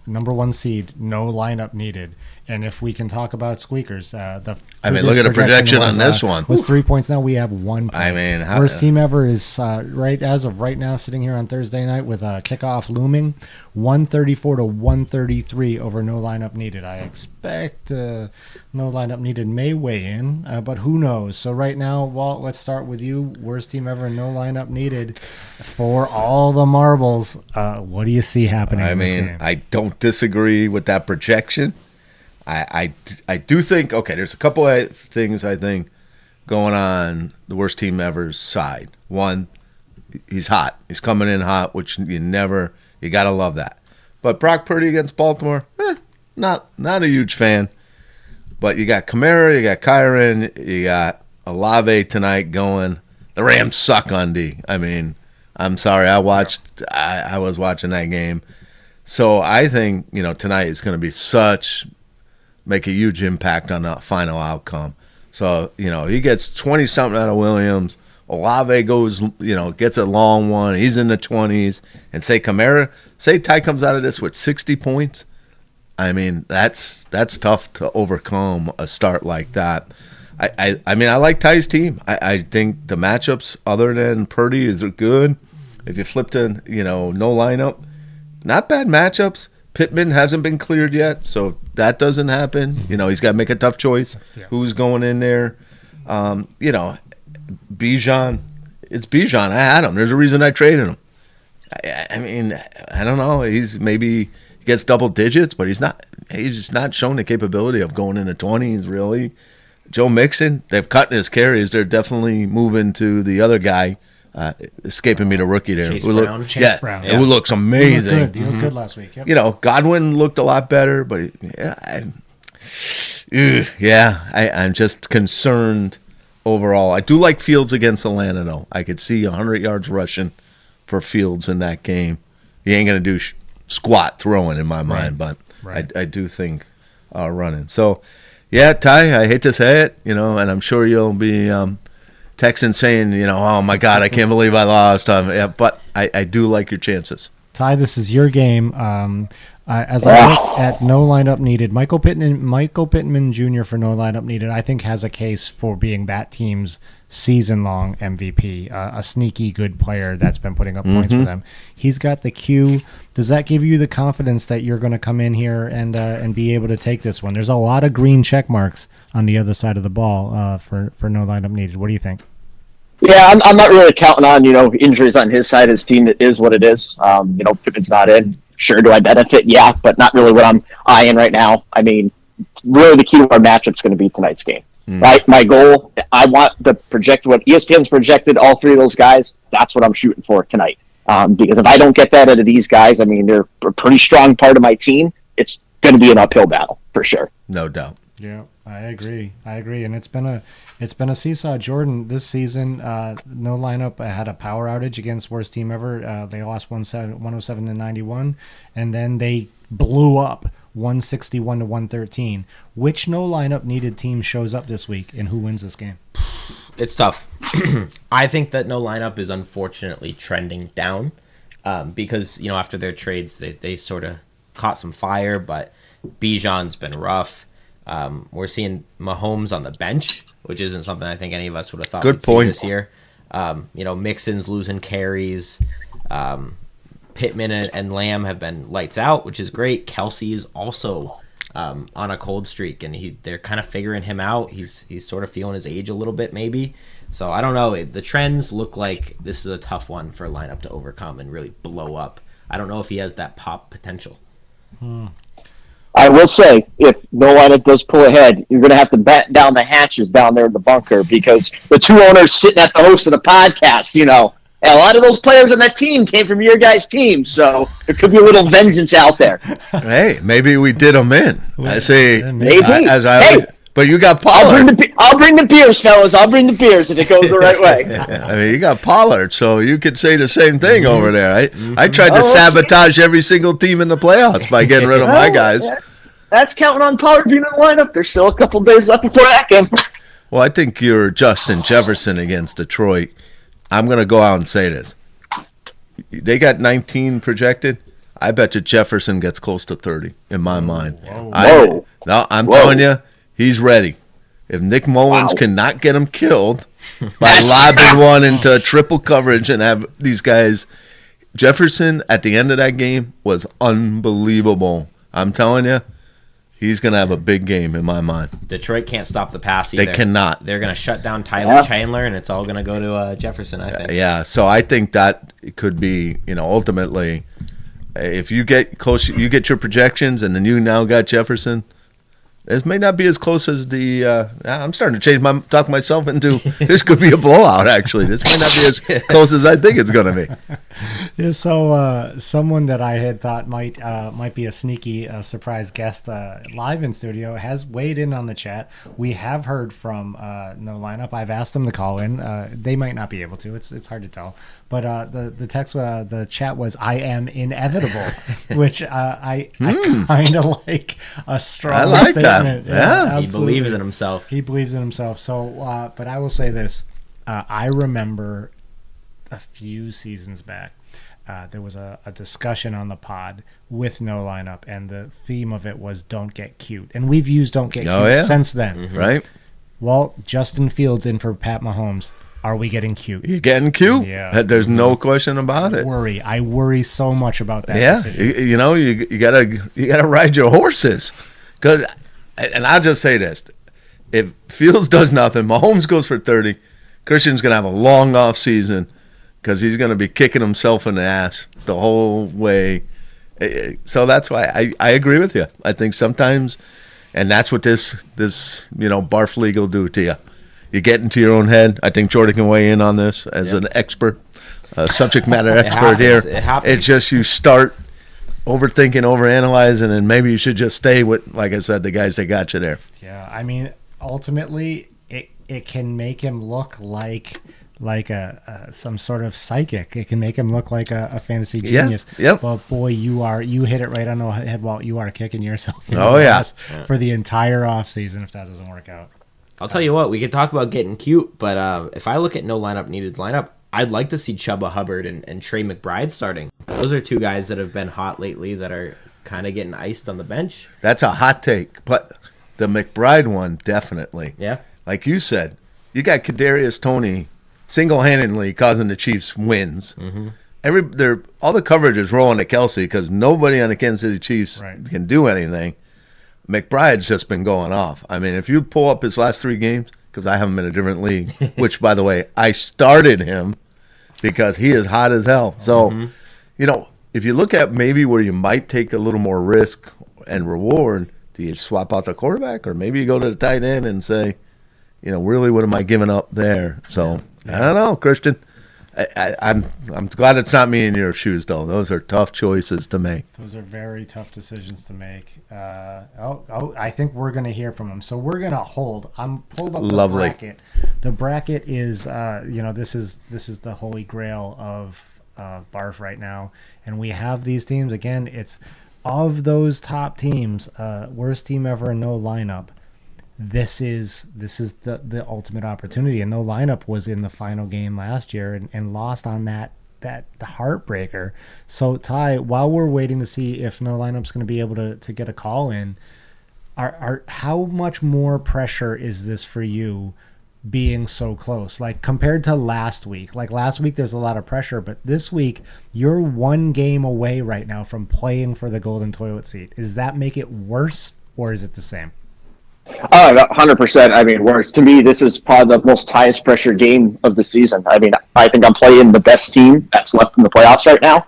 number 1 seed, no lineup needed. And if we can talk about squeakers, look at the projection on this one. Was 3 points. Now we have 1 point. I mean, worst team ever is right as of right now, sitting here on Thursday night with a kickoff looming, 134 to 133 over no lineup needed. I expect no lineup needed may weigh in, but who knows? So right now, Walt, let's start with you. Worst team ever, no lineup needed for all the marbles. What do you see happening? I in this mean, game? I don't disagree with that projection. I do think, okay, there's a couple of things I think going on the worst team ever's side. One, he's hot. He's coming in hot, which you got to love that. But Brock Purdy against Baltimore, not a huge fan. But you got Kamara, you got Kyron, you got Olave tonight going. The Rams suck on D. I mean, I'm sorry. I was watching that game. So I think, tonight is going to make a huge impact on the final outcome. So, he gets 20-something out of Williams. Olave goes, gets a long one. He's in the 20s. And say Ty comes out of this with 60 points. I mean, that's tough to overcome a start like that. I mean, I like Ty's team. I think the matchups other than Purdy is good. If you flip to, no lineup, not bad matchups. Pittman hasn't been cleared yet, so that doesn't happen. He's got to make a tough choice. Who's going in there? Bijan. It's Bijan. I had him. There's a reason I traded him. I mean, I don't know. He gets double digits, but he's just not shown the capability of going in the 20s, really. Joe Mixon, they've cut his carries. They're definitely moving to the other guy. Escaping me, the rookie there. Chase Brown. Who looks amazing. He looked good last week. Yep. Godwin looked a lot better, but I'm just concerned overall. I do like Fields against Atlanta, though. I could see 100 yards rushing for Fields in that game. He ain't going to do squat throwing in my mind, but I do think running. So, yeah, Ty, I hate to say it, and I'm sure you'll be texting saying, oh, my God, I can't believe I lost. Yeah, but I do like your chances. Ty, this is your game. As I look at no lineup needed, Michael Pittman Jr. for no lineup needed, I think has a case for being that team's season-long MVP, a sneaky good player that's been putting up points for them. He's got the Q. Does that give you the confidence that you're going to come in here and be able to take this one? There's a lot of green check marks on the other side of the ball for no lineup needed. What do you think? Yeah, I'm not really counting on, injuries on his side. His team is what it is. Pittman's not in. Sure, do I benefit? Yeah, but not really what I'm eyeing right now. I mean, really the key to our matchup is going to be tonight's game. Right? My goal, I want what ESPN's projected, all three of those guys, that's what I'm shooting for tonight. Because if I don't get that out of these guys, I mean, they're a pretty strong part of my team. It's going to be an uphill battle, for sure. No doubt. Yeah, I agree, and it's been a seesaw. Jordan, this season, no lineup had a power outage against worst team ever. They lost 107 to 91, and then they blew up 161 to 113. Which no lineup needed team shows up this week, and who wins this game? It's tough. I think that no lineup is unfortunately trending down because after their trades they sort of caught some fire, but Bijan's been rough. We're seeing Mahomes on the bench, which isn't something I think any of us would have thought we'd see this year. Mixon's losing carries. Pittman and Lamb have been lights out, which is great. Kelsey is also on a cold streak, and they're kind of figuring him out. He's sort of feeling his age a little bit, maybe. So I don't know. The trends look like this is a tough one for a lineup to overcome and really blow up. I don't know if he has that pop potential. I will say, if no lineup does pull ahead, you're going to have to bat down the hatches down there in the bunker because the two owners sitting at the host of the podcast, and a lot of those players on that team came from your guys' team, so there could be a little vengeance out there. Hey, maybe we did them in. I say, maybe. But you got Pollard. I'll bring the beers, fellas. I'll bring the beers if it goes the right way. I mean, you got Pollard, so you could say the same thing over there. I tried to sabotage every single team in the playoffs by getting rid of my guys. That's counting on Pollard being in the lineup. There's still a couple days left before that game. Well, I think you're Justin Jefferson against Detroit. I'm going to go out and say this. They got 19 projected. I bet you Jefferson gets close to 30 in my mind. Whoa. No, I'm Whoa. telling you, he's ready. If Nick Mullins Wow. cannot get him killed by lobbing one into triple coverage and have these guys, Jefferson at the end of that game was unbelievable. I'm telling you, he's going to have a big game in my mind. Detroit can't stop the pass either. They cannot. They're going to shut down Tyler Chandler, and it's all going to go to Jefferson, I think. Yeah, so I think that it could be, ultimately, if you get close, you get your projections, and then you now got Jefferson. It may not be as close as the. I'm starting to talk myself into this could be a blowout. Actually, this might not be as close as I think it's going to be. Yeah, so someone that I had thought might be a sneaky surprise guest live in studio has weighed in on the chat. We have heard from No Lineup. I've asked them to call in. They might not be able to. It's hard to tell. But the text, the chat was "I am inevitable," which I kind of like a strong. I like statement. that. Yeah. He believes in himself. He believes in himself. So, but I will say this: I remember a few seasons back, there was a discussion on the pod with No Lineup, and the theme of it was "Don't get cute," and we've used "Don't get cute" since then. Right? Well, Justin Fields in for Pat Mahomes. Are we getting cute? You're getting cute. Yeah. There's no question about it. I worry so much about that Yeah, decision. you gotta ride your horses, and I'll just say this: if Fields does nothing, Mahomes goes for 30. Christian's gonna have a long off season because he's gonna be kicking himself in the ass the whole way. So that's why I agree with you. I think sometimes, and that's what this BARFF league will do to you. You get into your own head. I think Jordan can weigh in on this as an expert, subject matter expert here. It happens. It's just you start overthinking, overanalyzing, and maybe you should just stay with, like I said, the guys that got you there. Yeah, I mean, ultimately, it can make him look like some sort of psychic. It can make him look like a fantasy genius. Yeah, yep. But boy, you hit it right on the head, Walt. You are kicking yourself in Oh, the yeah. ass for the entire offseason if that doesn't work out. I'll tell you what, we could talk about getting cute, but if I look at No Lineup Needed's lineup, I'd like to see Chuba Hubbard and Trey McBride starting. Those are two guys that have been hot lately that are kind of getting iced on the bench. That's a hot take, but the McBride one, definitely. Yeah. Like you said, you got Kadarius Toney single-handedly causing the Chiefs wins. Mm-hmm. All the coverage is rolling to Kelsey because nobody on the Kansas City Chiefs can do anything. McBride's just been going off. I mean, if you pull up his last 3 games, because I have him in a different league, which, by the way, I started him because he is hot as hell. So, if you look at maybe where you might take a little more risk and reward, do you swap out the quarterback? Or maybe you go to the tight end and say, really, what am I giving up there? So, I don't know, Christian. I'm glad it's not me in your shoes, though. Those are tough choices to make. Those are very tough decisions to make. I think we're going to hear from him. So we're going to hold. I'm pulled up the bracket. The bracket is, this is the holy grail of BARFF right now. And we have these teams. Again, it's of those top teams, worst team ever, no lineup. This is the ultimate opportunity, and No Lineup was in the final game last year and lost on that the heartbreaker. So Ty, while we're waiting to see if No Lineup's going to be able to get a call in, how much more pressure is this for you being so close? Like compared to last week, there's a lot of pressure, but this week you're 1 game away right now from playing for the golden toilet seat. Does that make it worse or is it the same? 100%. I mean, worse. To me, this is probably the most highest pressure game of the season. I mean, I think I'm playing the best team that's left in the playoffs right now.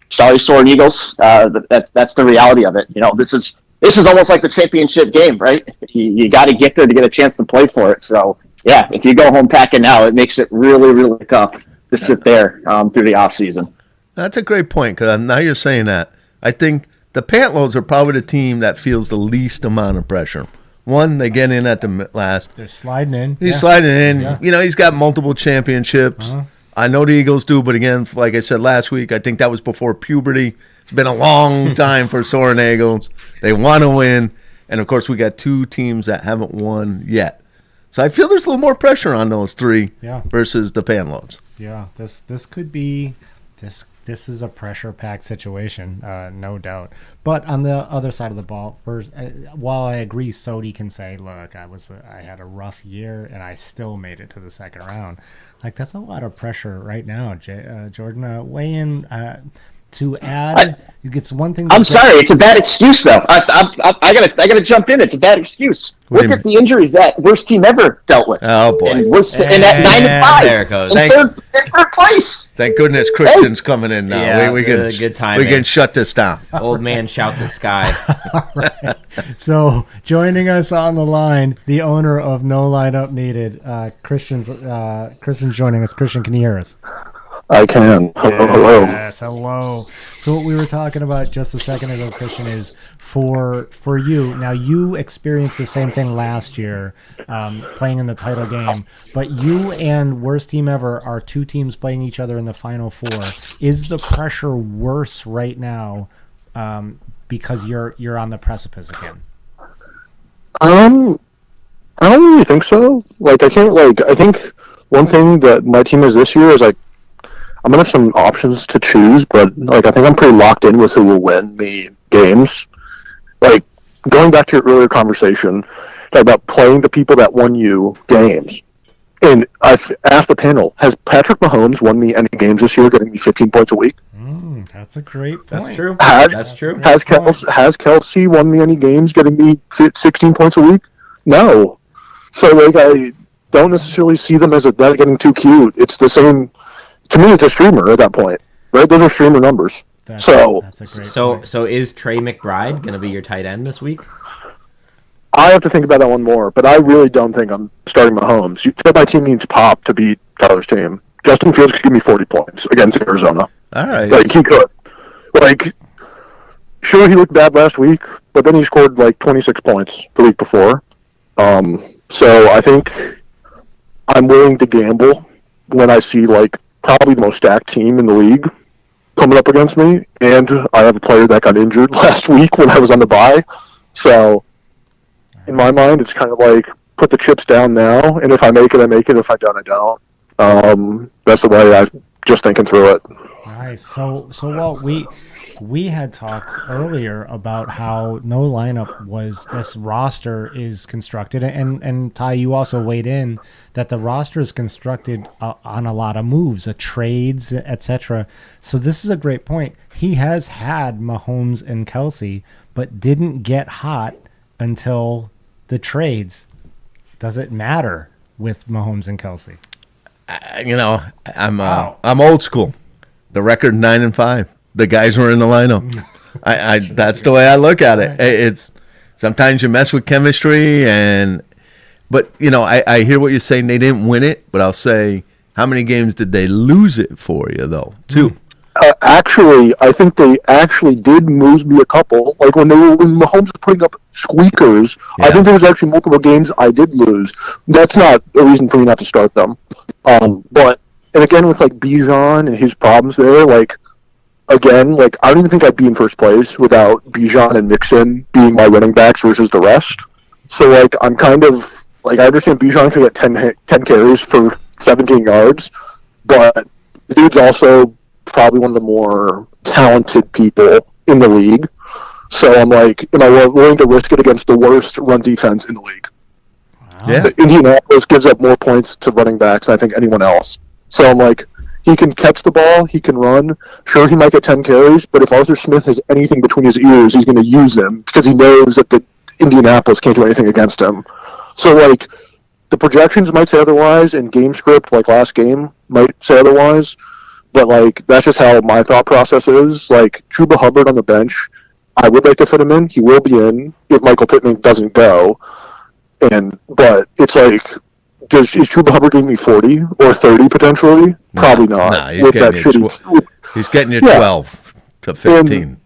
Sorry, Soarin Eagles. That's the reality of it. This is almost like the championship game, right? You got to get there to get a chance to play for it. So, yeah, if you go home packing now, it makes it really, really tough to sit there through the off season. That's a great point, because now you're saying that. I think the Pantlows are probably the team that feels the least amount of pressure. One, they get in at the last. They're sliding in. He's sliding in. Yeah. He's got multiple championships. Uh-huh. I know the Eagles do, but again, like I said last week, I think that was before puberty. It's been a long time for Soarin Eagles. They want to win. And, of course, we got 2 teams that haven't won yet. So I feel there's a little more pressure on those 3 versus the Panloads. Yeah, this could be This is a pressure-packed situation, no doubt. But on the other side of the ball, first, while I agree, Sodi can say, "Look, I had a rough year and I still made it to the second round." Like that's a lot of pressure right now. Jordan, weigh in. To add, you get one thing. I'm sorry, it's a bad excuse though. I gotta jump in. It's a bad excuse. Look at the injuries that worst team ever dealt with. Oh boy! And we're sitting at 9-5. There it goes. In third place. Thank goodness Christian's coming in now. Yeah, we good timing. we can shut this down. Old man shouts at sky. Right. So joining us on the line, the owner of No Lineup Needed, Christian's joining us. Christian, can you hear us? I can. Hello. Yes, hello. So what we were talking about just a second ago, Christian, is for you. Now you experienced the same thing last year, playing in the title game. But you and Worst Team Ever are two teams playing each other in the Final Four. Is the pressure worse right now because you're on the precipice again? I don't really think so. I think one thing that my team is this year is I'm gonna have some options to choose, but I think I'm pretty locked in with who will win me games. Going back to your earlier conversation, about playing the people that won you games. And I've asked the panel, has Patrick Mahomes won me any games this year, getting me 15 points a week? That's a great point. That's true. Has Kelsey won me any games, getting me 16 points a week? No. So I don't necessarily see them as that getting too cute. It's the same. To me, it's a streamer at that point, right? Those are streamer numbers. That's a great point. So is Trey McBride going to be your tight end this week? I have to think about that one more, but I really don't think I'm starting Mahomes. You said my team needs pop to beat Tyler's team. Justin Fields could give me 40 points against Arizona. All right. He could. Sure, he looked bad last week, but then he scored 26 points the week before. So I think I'm willing to gamble when I see probably the most stacked team in the league coming up against me, and I have a player that got injured last week when I was on the bye. So in my mind, it's kind of put the chips down now, and if I make it, I make it. If I don't, I don't. That's the way I'm just thinking through it. Nice. So Walt, we had talked earlier about how No Lineup was this roster is constructed, and Ty, you also weighed in that the roster is constructed on a lot of moves, trades, etc. So this is a great point. He has had Mahomes and Kelsey, but didn't get hot until the trades. Does it matter with Mahomes and Kelsey? I'm old school. The record 9-5. The guys were in the lineup. That's the way I look at it. It's sometimes you mess with chemistry, but I hear what you're saying. They didn't win it, but I'll say, how many games did they lose it for you though? 2. Actually, I think they actually did lose me a couple. When Mahomes was putting up squeakers, yeah. I think there was actually multiple games I did lose. That's not a reason for me not to start them. And again, with Bijan and his problems there, I don't even think I'd be in first place without Bijan and Mixon being my running backs versus the rest. So I'm kind of I understand Bijan can get 10 carries for 17 yards, but the dude's also probably one of the more talented people in the league. So I'm am I willing to risk it against the worst run defense in the league? Wow. Yeah. Indianapolis gives up more points to running backs than I think anyone else. So I'm he can catch the ball, he can run. Sure, he might get 10 carries, but if Arthur Smith has anything between his ears, he's going to use them because he knows that the Indianapolis can't do anything against him. So the projections might say otherwise, and game script last game might say otherwise, but that's just how my thought process is. Chuba Hubbard on the bench, I would like to fit him in. He will be in if Michael Pittman doesn't go. But it's is Chuba Hubbard giving me 40 or 30 potentially? Probably not. Nah, he's getting you 12 to 15.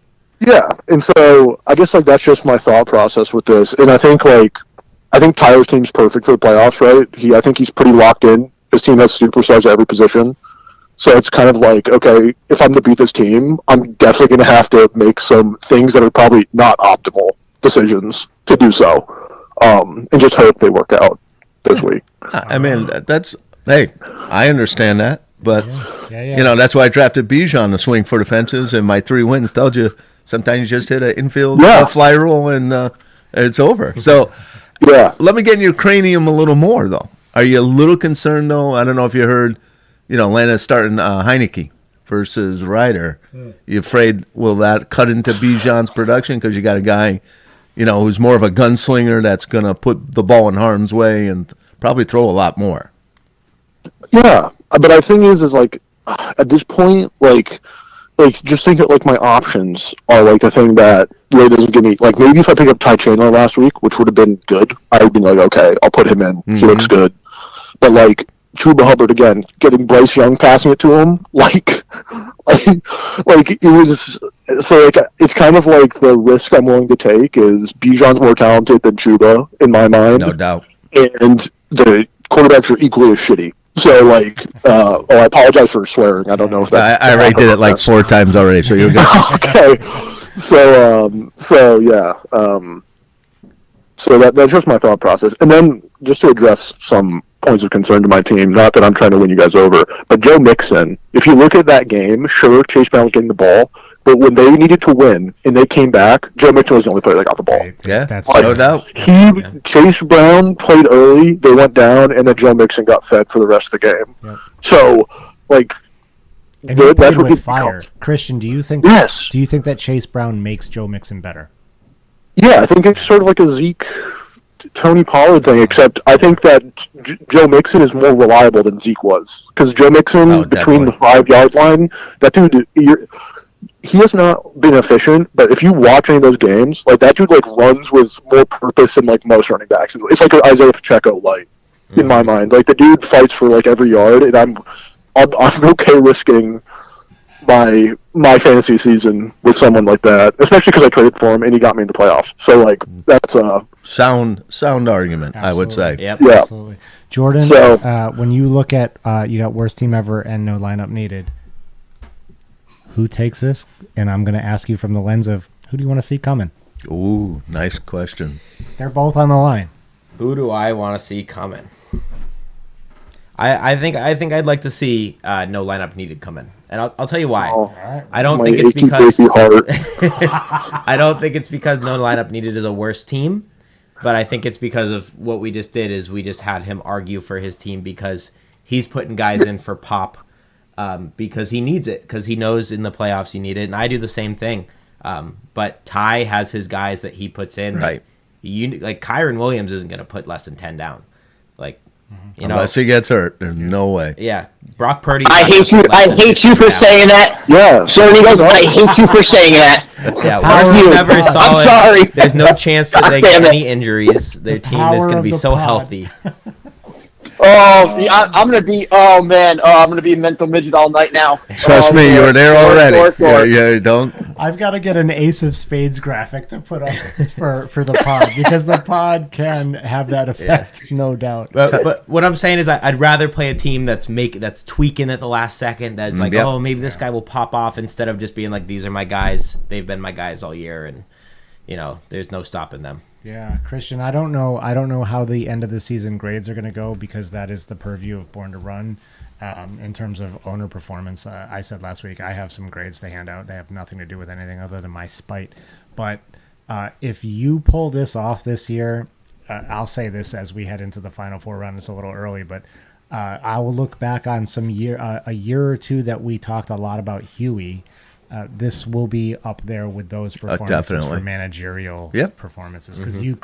And so I guess that's just my thought process with this. And I think Tyler's team's perfect for the playoffs, right? I think he's pretty locked in. His team has superstars at every position. So it's kind of okay, if I'm to beat this team, I'm definitely going to have to make some things that are probably not optimal decisions to do so. And just hope they work out this week. I mean, I understand that, But Yeah. you know, that's why I drafted Bijan to swing for the fences, and my 3 wins told you sometimes you just hit an infield fly roll and it's over. So let me get in your cranium a little more, though. Are you a little concerned, though? I don't know if you heard, you know, Atlanta's starting Heineke versus Ryder. You afraid will that cut into Bijan's production because you got a guy, you know, who's more of a gunslinger that's going to put the ball in harm's way and probably throw a lot more? Yeah, but the thing is like at this point, like just think of like my options are like the thing that really doesn't give me like maybe if I pick up Ty Chandler last week, which would have been good, I would be like, okay, I'll put him in. He looks good. But like Chuba Hubbard again, getting Bryce Young passing it to him, like it was so like it's kind of like the risk I'm willing to take is Bijan's more talented than Chuba in my mind, No doubt. and the quarterbacks are equally as shitty. So, like, I apologize for swearing. I don't know if that. I already did it like 4 times already, so you're good. Okay. So yeah. So that's just my thought process. And then just to address some points of concern to my team, not that I'm trying to win you guys over, but Joe Mixon, if you look at that game, sure, Chase Brown was getting the ball, but when they needed to win and they came back, Joe Mixon was the only player that got the ball. Yeah, That's no doubt. Chase Brown played early, they went down, and then Joe Mixon got fed for the rest of the game. Yep. So, like, And he that's played what with gives me fire. confidence. Christian, do you think? Yes. Do you think that Chase Brown makes Joe Mixon better? Yeah, I think it's sort of like a Zeke, Tony Pollard thing, except I think that Joe Mixon is more reliable than Zeke was. Because Joe Mixon, between the 5-yard line, that dude, he has not been efficient, but if you watch any of those games, like that dude like runs with more purpose than like most running backs. It's like an Isaiah Pacheco light in my mind. Like the dude fights for like every yard, and I'm okay risking my fantasy season with someone like that, especially because I traded for him and he got me in the playoffs. So like that's sound argument, Absolutely. I would say. Yep. Yeah. Absolutely. Jordan, So- when you look at you got worst team ever and no lineup needed, who takes this? And I'm going to ask you from the lens of who do you want to see coming? Ooh, nice question. They're both on the line. Who do I want to see coming? I think I'd like to see no lineup needed coming, and I'll tell you why. I don't my think it's achy, because breaky heart. I don't think it's because no lineup needed is a worse team, but I think it's because of what we just did. Is we just had him argue for his team because he's putting guys in for pop because he needs it, because he knows in the playoffs you need it, and I do the same thing. But Ty has his guys that he puts in. Right. Like Kyron Williams isn't going to put less than 10 down. Like, you know, Unless he gets hurt, there's no way. yeah, Brock Purdy. I hate you for saying that. Yeah. Soarin Eagles, I hate you for saying that. Yeah, power worst team of- ever is I'm solid. sorry. There's no chance that they God get damn it. any injuries. Their team is power going to of be the so pod. healthy. Oh, I'm gonna be. Oh man. Oh, I'm gonna be a mental midget all night now. Trust me, you were there already. Yeah, don't. I've got to get an Ace of Spades graphic to put up for the pod because the pod can have that effect, no doubt. But what I'm saying is I'd rather play a team that's tweaking at the last second. That's like, Yep. oh, maybe this guy will pop off, instead of just being like, these are my guys. They've been my guys all year, and you know, there's no stopping them. Yeah, Christian, I don't know how the end of the season grades are going to go because that is the purview of Born to Run. In terms of owner performance, I said last week I have some grades to hand out. They have nothing to do with anything other than my spite. But if you pull this off this year, I'll say this as we head into the Final Four round. It's a little early, but I will look back on a year or two that we talked a lot about Huey. This will be up there with those performances definitely. for managerial Yep. performances because you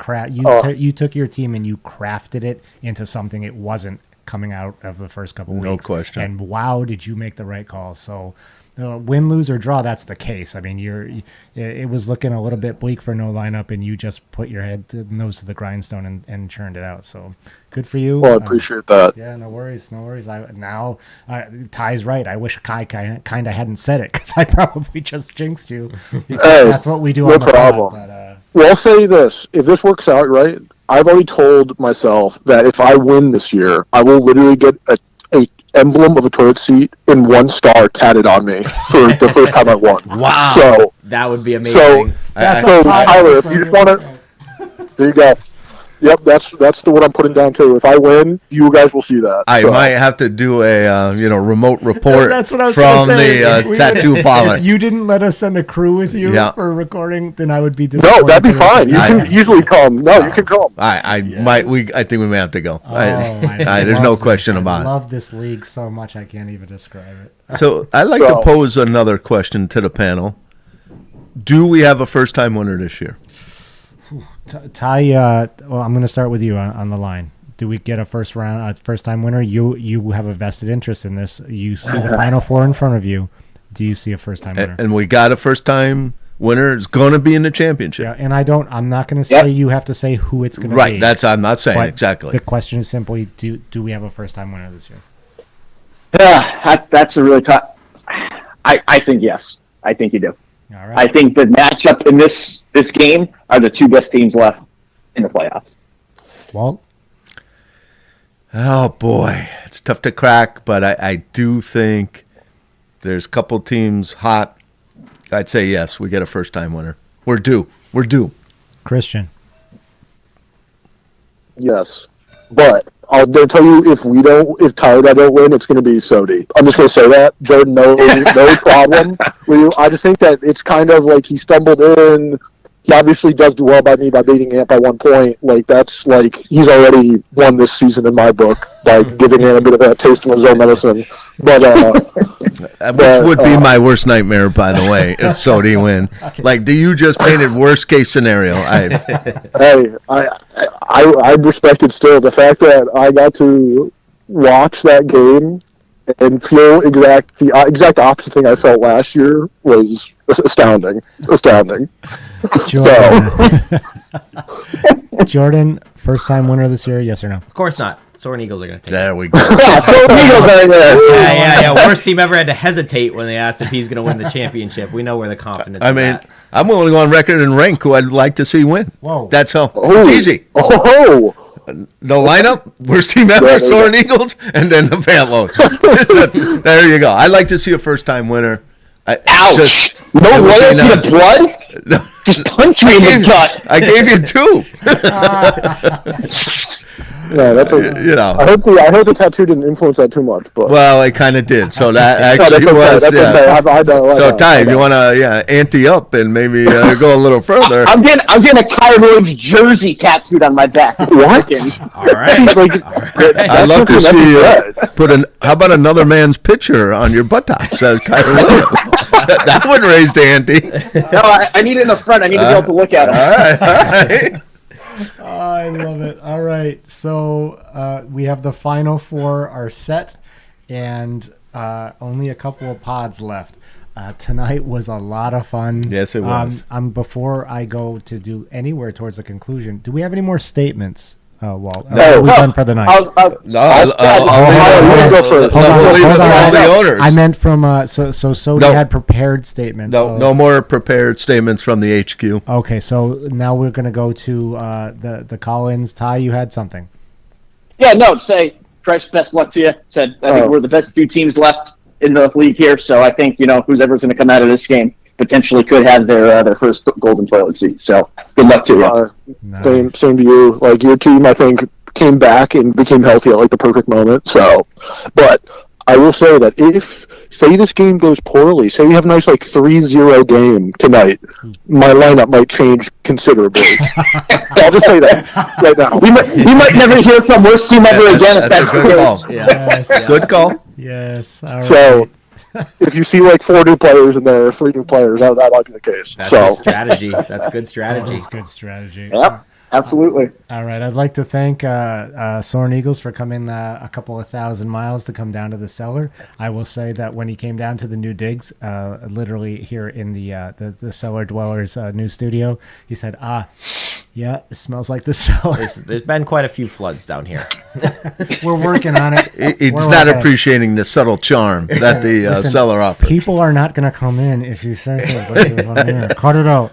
took your team and you crafted it into something it wasn't coming out of the first couple No weeks. question. And wow, did you make the right call? So, win, lose, or draw, that's the case. I mean, it was looking a little bit bleak for no lineup, and you just put your nose to the grindstone and churned it out. So, good for you. Well, I appreciate that. Yeah, no worries. Ty's right. I wish Kai kind of hadn't said it because I probably just jinxed you. Because Hey, that's what we do no on the problem. pod. But, Well, I'll say this: if this works out right, I've already told myself that if I win this year, I will literally get a emblem of a toilet seat and 1 star tatted on me for the first time I won. Wow. So, That would be amazing. That's so a pod Tyler, if episode. you just want to, there you go. Yep, that's the what I'm putting down too. If I win, you guys will see that. I might have to do a remote report That's what I was from gonna say. the tattoo parlor. If you didn't let us send a crew with you Yeah. for recording, then I would be disappointed. No, that'd be fine. You can easily come. No, you can come. I think we may have to go. I There's love no this. question I about it. love this league so much I can't even describe it. So I'd like to pose another question to the panel. Do we have a first-time winner this year? Ty, well, I'm going to start with you on the line. Do we get a first-time winner? You have a vested interest in this. You see the Final Four in front of you. Do you see a first-time winner? And we got a first-time winner. It's going to be in the championship. Yeah, and I'm not going to say you have to say who it's going to be. Right, I'm not saying But exactly. The question is simply, do we have a first-time winner this year? Yeah, that's a really tough. I think yes. I think you do. All right. I think the matchup in this game are the two best teams left in the playoffs. Walt? Oh, boy. It's tough to crack, but I do think there's a couple teams hot. I'd say yes, we get a first-time winner. We're due. Christian? Yes, but I'll tell you if Tyler and I don't win, it's going to be Sodi. I'm just going to say that. Jordan, no problem with you. I just think that it's kind of like he stumbled in. He obviously does do well by me by beating Ant by 1 point. Like that's like he's already won this season in my book by giving Ant a bit of a taste of his own medicine. But which would be my worst nightmare, by the way, if Sodi win. Like, do you just painted worst case scenario? Hey, I respect it still. The fact that I got to watch that game and feel the exact opposite thing I felt last year was astounding. Jordan, first-time winner this year, yes or no? Of course not. Soarin Eagles are going to take it. There we go. Yeah, so Eagles are there. Yeah. Worst team ever had to hesitate when they asked if he's going to win the championship. We know where the confidence is at. I'm willing to go on record and rank who I'd like to see win. Whoa. That's how. It's easy. Oh. No lineup, worst team ever, Soarin Eagles, and then the Pantlos. There you go. I'd like to see a first-time winner. Ouch! No loyalty to blood? No. Just punch me in the gut. I gave you two. Yeah, that's I hope the tattoo didn't influence that too much, but well, it kind of did. So that actually was. So Ty, if you want to ante up and maybe go a little further, I'm getting a Kyrie Williams jersey tattooed on my back. What? All right. I'd love to see you put how about another man's picture on your buttocks? Kyrie Williams. That would raise the ante. No, I need it in the front. I need to be able to look at him. All right. Oh, I love it. All right. So we have the final four are set and only a couple of pods left. Tonight was a lot of fun. Yes, it was. Before I go to do anywhere towards the conclusion, do we have any more statements, Walt? No. Are we done for the night? I'll go first. All the owners. I meant from so Sodi had prepared statements. No more prepared statements from the HQ. Okay, so now we're going to go to the call-ins. Ty, you had something. Yeah, no, say, Christ, best luck to you. Said, I think we're the best two teams left in the league here, so I think, who's ever's going to come out of this game potentially could have their first golden toilet seat. So good luck to you. Nice. Same to you. Like your team, I think, came back and became healthy at like the perfect moment. So, but I will say that say this game goes poorly, say we have a nice 3-0 game tonight, my lineup might change considerably. I'll just say that right now. We might never hear from worst team ever again if that's the case. Yes. Good call. Yes. All right. So if you see 4 new players in there, 3 new players, that might be the case. That's good strategy. That's good strategy. That's good strategy. Yep. Absolutely. All right. I'd like to thank Soarin Eagles for coming a couple of 1,000 miles to come down to the cellar. I will say that when he came down to the new digs, literally here in the cellar dwellers new studio, he said, yeah, it smells like the cellar. There's been quite a few floods down here. We're working on it. He's not appreciating the subtle charm that the cellar offers. People are not going to come in if you say things like this on air. Cut it out.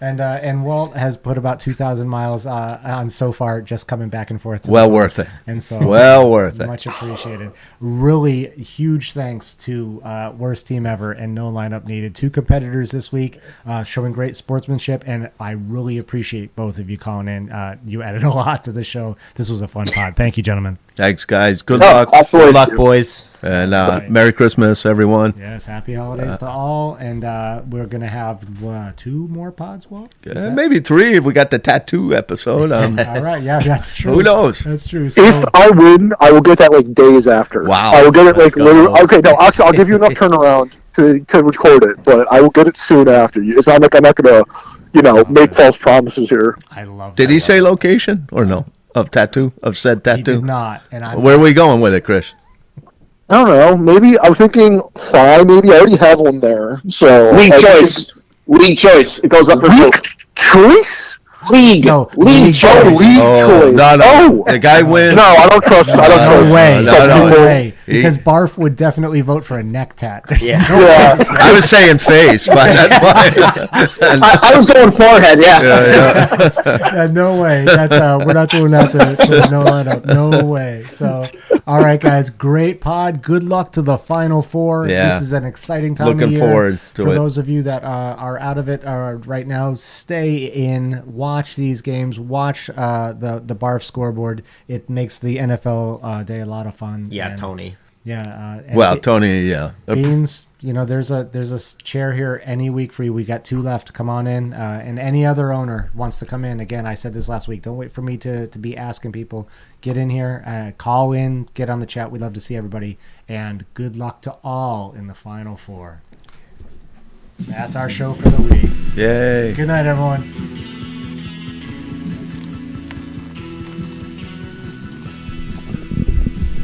And Walt has put about 2,000 miles on so far, just coming back and forth. Well worth it. And so worth it. Much appreciated. Really huge thanks to Worst Team Ever and No Lineup Needed. 2 competitors this week showing great sportsmanship, and I really appreciate both of of you calling in. You added a lot to the show. This was a fun pod. Thank you, gentlemen. Thanks, guys. Good No, luck. absolutely. Good luck, boys. And Merry Christmas, everyone. Yes, happy holidays to all. And we're going to have 2 more pods, Walt? Maybe 3 if we got the tattoo episode. All right, yeah, that's true. Who knows? That's true. So, If I win, I will get that like days after. Wow. I will get it like go. literally. Okay, no, actually, I'll give you enough turnaround to record it, but I will get it soon after. It's not like I'm not gonna, make false promises here. I love Did that. he say location or no? Of tattoo? Of said He did tattoo? not. And I Where are we going with it, Chris? I don't know. Maybe I was thinking Fly. Maybe I already have one there. So League choice. League choice. It goes up for League vote. choice. League. No, League league choice. League choice. No. Oh. The guy wins. No, I don't trust. I don't No trust. way. No, No, no. way. Because Barf would definitely vote for a neck tat. There's Yeah. no Yeah. I was saying face, but that's why. I was going forehead. Yeah. Yeah, no way. That's we're not doing that to no lineup. No way. So, all right, guys, great pod. Good luck to the Final Four. Yeah. This is an exciting time Looking of year. forward to For it. those of you that are out of it right now, stay in. Watch these games. Watch the BARFF scoreboard. It makes the NFL day a lot of fun. Yeah, And, Tony. Yeah. And Well, Tony, yeah. Beans, there's a chair here any week for you. We got 2 left. Come on in. And any other owner wants to come in. Again, I said this last week. Don't wait for me to be asking people. Get in here, call in, get on the chat. We'd love to see everybody. And good luck to all in the Final Four. That's our show for the week. Yay. Good night, everyone.